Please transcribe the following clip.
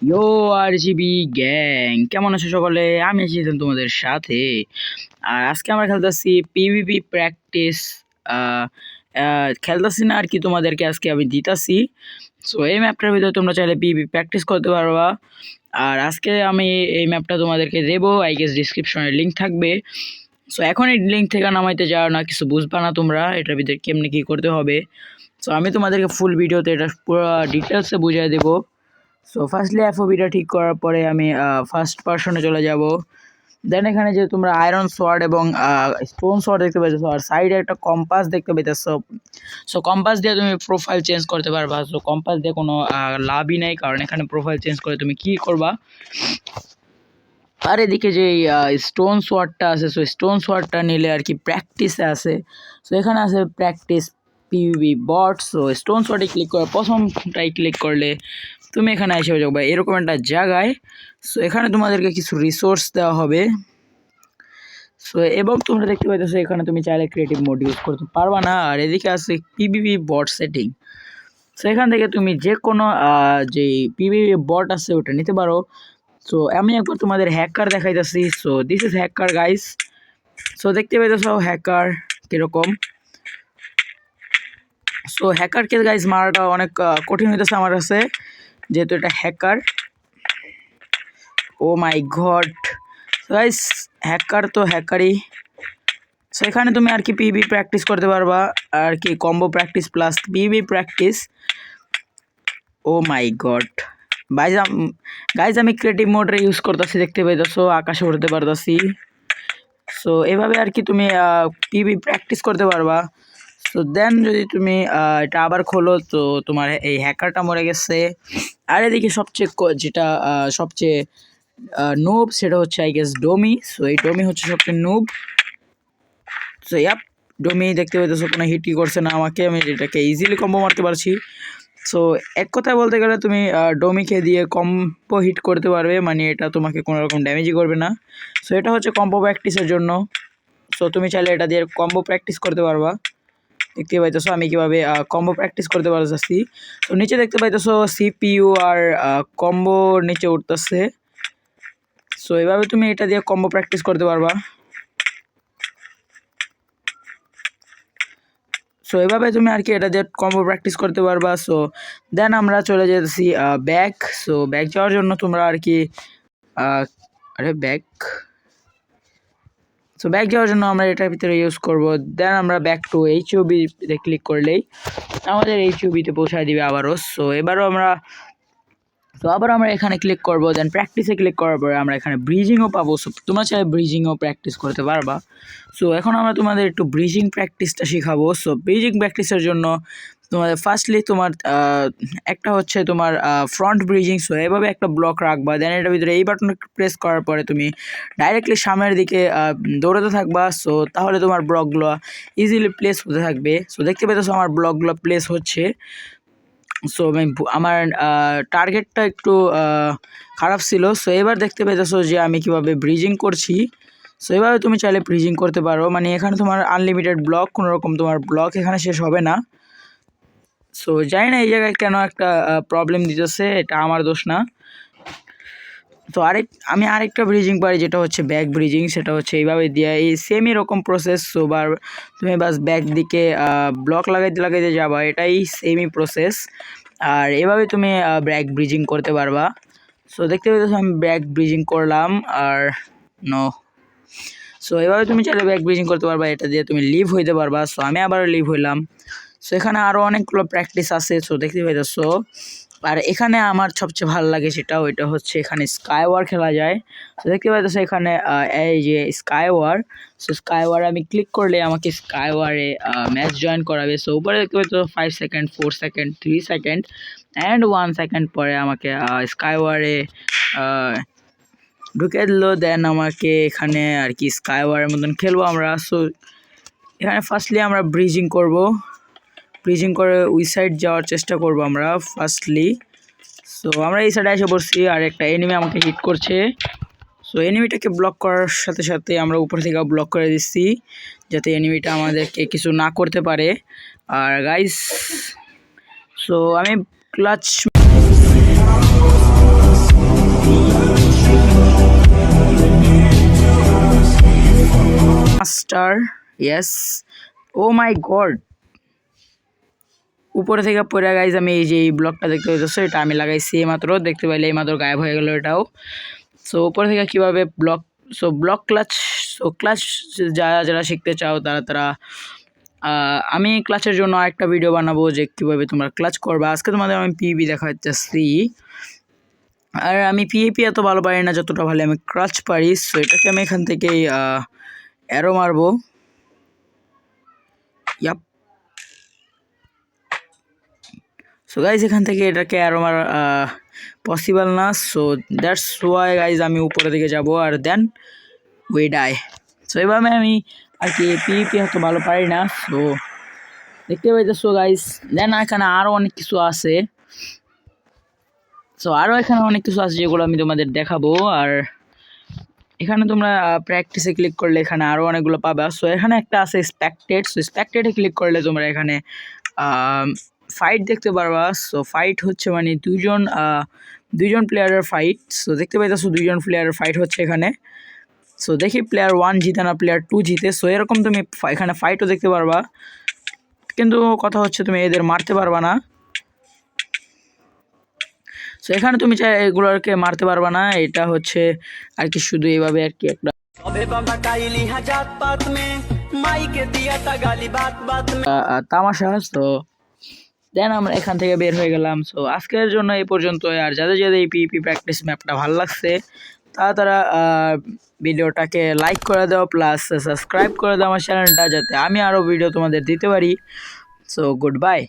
ইয়ো RGB gang, কেমন আছো সকলে? আমি আছি তোমাদের সাথে। আর আজকে আমরা খেলতেছি পিভিপি প্র্যাকটিস। খেলতেছি না আর কি, তোমাদেরকে আজকে আমি দিতাছি। সো এই ম্যাপটার ভিতরে তোমরা চাইলে পিভিপি প্র্যাকটিস করতে পারবা। আর আজকে আমি এই ম্যাপটা তোমাদেরকে দেবো, আই গেস ডিসক্রিপশনে লিঙ্ক থাকবে। সো এখন এই লিঙ্ক থেকে নামাইতে যাও না, কিছু বুঝবা না তোমরা এটার ভিতরে কেমনি কী করতে হবে। সো আমি তোমাদেরকে ফুল ভিডিওতে এটা পুরো ডিটেলসে বুঝিয়ে দেবো। সো ফার্স্টলি এফওবিটা ঠিক করার পরে আমি ফার্স্ট পার্সনে চলে যাব। দেন এখানে যে তোমরা আয়রন সোয়ার্ড এবং স্টোন সোয়ার্ড দেখতে পাইতেছো, আর সাইডে একটা কম্পাস দেখতে পাইতেছো। সো কম্পাস দিয়ে তুমি প্রোফাইল চেঞ্জ করতে পারবা। সো কম্পাস দিয়ে কোনো লাভই নেই, কারণ এখানে প্রোফাইল চেঞ্জ করে তুমি কি করবা। আর এদিকে যে স্টোন সোয়ার্ডটা আছে, সো স্টোন সোয়ার্ডটা নিলে আর কি প্র্যাকটিসে আছে। সো এখানে আছে প্র্যাকটিস পিভিপি বট। সো স্টোন সোয়ার্ডে ক্লিক করে প্রথমটাই ক্লিক করলে তুমি এখানে এসে যাবে এরকম একটা জায়গায়। সো এখানে তোমাদেরকে কিছু রিসোর্স দেওয়া হবে। সো এবং তোমরা দেখতে পাইতেছো এখানে তুমি চাইলে ক্রিয়েটিভ মোড ইউজ করতে পারবা না। আর এদিকে আছে পিভিপি বট সেটিং। সো এখান থেকে তুমি যে কোনো যে পিভিপি বট আছে ওটা নিতে পারো। সো আমি একবার তোমাদের হ্যাকার দেখাইতেছি। So this is hacker guys. So দেখতে পাইতেছো হ্যাকার কীরকম। সো হ্যাকারকে গাইস মারাটা অনেক কঠিন হইতেছে আমার কাছে, যেহেতু এটা hacker. O my god guys, hacker তো হ্যাকারই। সো এখানে তুমি আর কি পিভি প্র্যাকটিস করতে পারবা, আর কি combo practice plus PV practice. Oh my god guys, আমি ক্রিয়েটিভ মোডে ইউজ করতেছি, দেখতে পাইতেছো আকাশে উঠতে পারতেছি। সো এভাবে আর কি তুমি পিভি প্র্যাকটিস করতে পারবা। সো দেন যদি তুমি এটা আবার খোলো, তো তোমার এই হ্যাকারটা মরে গেছে। আর এদিকে যেটা সবচেয়ে নুব, সেটা হচ্ছে আই গেস ডোমি। সো এই ডোমি হচ্ছে সবচেয়ে নুব। সো ইয়াপ, ডোমি দেখতে পাইতেছো কোনো হিটই করছে না আমাকে, আমি এটাকে ইজিলি কম্বো মারতে পারছি। সো এক কথায় বলতে গেলে তুমি ডোমিকে দিয়ে কম্বো হিট করতে পারবে, মানে এটা তোমাকে কোনো রকম ড্যামেজই করবে না। সো এটা হচ্ছে কম্বো প্র্যাকটিসের জন্য। সো তুমি চাইলে এটা দিয়ে কম্বো প্র্যাকটিস করতে পারবা। দেখতে পাইতেছো আমি কীভাবে কম্বো প্র্যাকটিস করতে পারতেছি। তো নিচে দেখতে পাইতেছো সিপিইউ আর কম্বো নিচে উঠতেছে। সো এভাবে তুমি এটা দিয়ে কম্বো প্র্যাকটিস করতে পারবা। সো এভাবে তুমি আর কি এটা দিয়ে কম্বো প্র্যাকটিস করতে পারবা। সো দেন আমরা চলে যেতেছি ব্যাক। সো ব্যাক যাওয়ার জন্য তোমরা আর কি ব্যাক যাওয়ার জন্য আমরা এটার ভিতরে ইউজ করব। দেন আমরা ব্যাক টু এইচইউবিতে ক্লিক করলেই আমাদের এইচইউবিতে পৌঁছায় দিবে আবারও। সো আবার আমরা এখানে ক্লিক করব। দেন প্র্যাকটিসে ক্লিক করার পরে আমরা এখানে ব্রিজিংও পাবো। সো তোমরা চাইলে ব্রিজিংও প্র্যাকটিস করতে পারবা। সো এখন আমরা তোমাদের একটু ব্রিজিং প্র্যাকটিসটা শেখাবো। সো ব্রিজিং প্র্যাকটিসের জন্য তোমাদের ফার্স্টলি তোমার একটা হচ্ছে তোমার ফ্রন্ট ব্রিজিং। সো এভাবে একটা ব্লক রাখবা। দেন এটার ভিতরে এই বাটন প্রেস করার পরে তুমি ডাইরেক্টলি সামনের দিকে দৌড়াতে থাকবা। সো তাহলে তোমার ব্লকগুলো ইজিলি প্লেস হতে থাকবে। সো দেখতে পেতেছো আমার ব্লকগুলো প্লেস হচ্ছে। সো আমার টার্গেটটা একটু খারাপ ছিল। সো এবার দেখতে পেতেছো যে আমি কিভাবে ব্রিজিং করছি। সো এভাবে তুমি চাইলে ব্রিজিং করতে পারো, মানে এখানে তোমার আনলিমিটেড ব্লক, কোনো রকম তোমার ব্লক এখানে শেষ হবে না। সো জানি না এই জায়গায় কেন একটা প্রবলেম দিতেছে, এটা আমার দোষ না। তো আমি আরেকটা ব্রিজিং পারি, যেটা হচ্ছে ব্যাক ব্রিজিং। সেটা হচ্ছে এইভাবে দিয়ে এই সেম এরকম প্রসেস। সো তুমি বাস ব্যাক দিকে ব্লক লাগাইতে যাবা, এটাই সেমই প্রসেস। আর এভাবে তুমি ব্যাক ব্রিজিং করতে পারবা। সো দেখতে পাচ্ছ আমি ব্যাক ব্রিজিং করলাম আর সো এভাবে তুমি চাইলে ব্যাক ব্রিজিং করতে পারবা, এটা দিয়ে তুমি লিভ হইতে পারবা। সো আমি আবার লিভ হইলাম। সো এখানে আরও অনেকগুলো প্র্যাকটিস আছে। সো দেখতে পাইতেছ। আর এখানে আমার সবচেয়ে ভালো লাগে ওইটা হচ্ছে এখানে স্কাই ওয়ার খেলা যায়। তো দেখতে পাইতেছ এখানে এই যে sky war. So sky war আমি ক্লিক করলে আমাকে স্কাই ওয়ারে ম্যাচ জয়েন করাবে। সো উপরে দেখতে পাইতেছ 5 second, 4 second, 3 second and 1 second পরে আমাকে স্কাই ওয়ারে ঢুকে দিল। দেন আমাকে এখানে আর কি স্কাই ওয়ারের মতন খেলবো আমরা। সো এখানে ফার্স্টলি আমরা ব্রিজিং করব। ব্রিজিং করে ওই সাইড যাওয়ার চেষ্টা করব আমরা ফার্স্টলি। সো আমরা এই সাইডে এসে পড়ছি, আর একটা এনিমি আমাকে হিট করছে। সো এনিমিটাকে ব্লক করার সাথে সাথে আমরা উপর থেকে ব্লক করে দিচ্ছি, যাতে এনিমিটা আমাদেরকে কিছু না করতে পারে। আর গাইস, সো আমি clutch star, yes. O my god, উপরে থেকে পড়ে গাইজ আমি এই যে এই ব্লকটা দেখতে পাচ্ছি এটা আমি লাগাইছি এইমাত্র, দেখতে পাইলে এইমাত্র গায়েব হয়ে গেল এটাও। সো উপরে থেকে কীভাবে block, so block clutch, so clutch যারা যারা শিখতে চাও তারা আমি ক্লাচের জন্য আরেকটা ভিডিও বানাবো যে কীভাবে তোমরা ক্লাচ করবা। আজকে তোমাদের আমি পিভি দেখাচ্ছি, আর আমি পিএপি এত ভালো পারি না যতটা ভালো আমি ক্লাচ পারি। সো এটাকে আমি এখান থেকেই অ্যারো মারবো। ইয়াপ। সো গাইজ এখান থেকে এটাকে অ্যারো মারা পসিবল না, সো দ্যাটস ওয়াই গাইজ আমি উপরে দিকে যাব আর দেন উই ডাই। সো এইভাবে আমি আর কি পিএপি এত ভালো পারি না। সো দেখতে পাইতেছো গাইজ, দেন এখানে আরও অনেক কিছু আছে। সো আরও এখানে অনেক কিছু আছে যেগুলো আমি তোমাদের দেখাবো। আর এখানে তোমরা প্র্যাকটিসে ক্লিক করলে এখানে আরও অনেকগুলো পাবা। সো এখানে একটা আছে স্পেক্টেড, সো স্পেক্টেডে ক্লিক করলে তোমরা এখানে ফাইট দেখতে পারবা। সো ফাইট হচ্ছে মানে দুইজন প্লেয়ারের ফাইট। সো দেখতে পাইতেছো দুইজন প্লেয়ারের ফাইট হচ্ছে এখানে। সো দেখি প্লেয়ার 1 জিতে না প্লেয়ার 2 জিতে। সো এরকম তুমি এখানে ফাইটও দেখতে পারবা, কিন্তু কথা হচ্ছে তুমি এদের মারতে পারবা না। সো এখানে তুমি চাই এগুলোকে মারতে পারবা না, এটা হচ্ছে আর কি শুধু এইভাবে আর কি একটা তামাশা। তো দেন আমরা এখান থেকে বের হয়ে গেলাম। সো আজকের জন্য এই পর্যন্ত। আর যাদের যাদের এই পিপি প্র্যাকটিস ম্যাপটা ভালো লাগছে তারা ভিডিওটাকে লাইক করে দাও, প্লাস সাবস্ক্রাইব করে দাও আমার চ্যানেলটা, যাতে আমি আরও ভিডিও তোমাদের দিতে পারি। So good bye.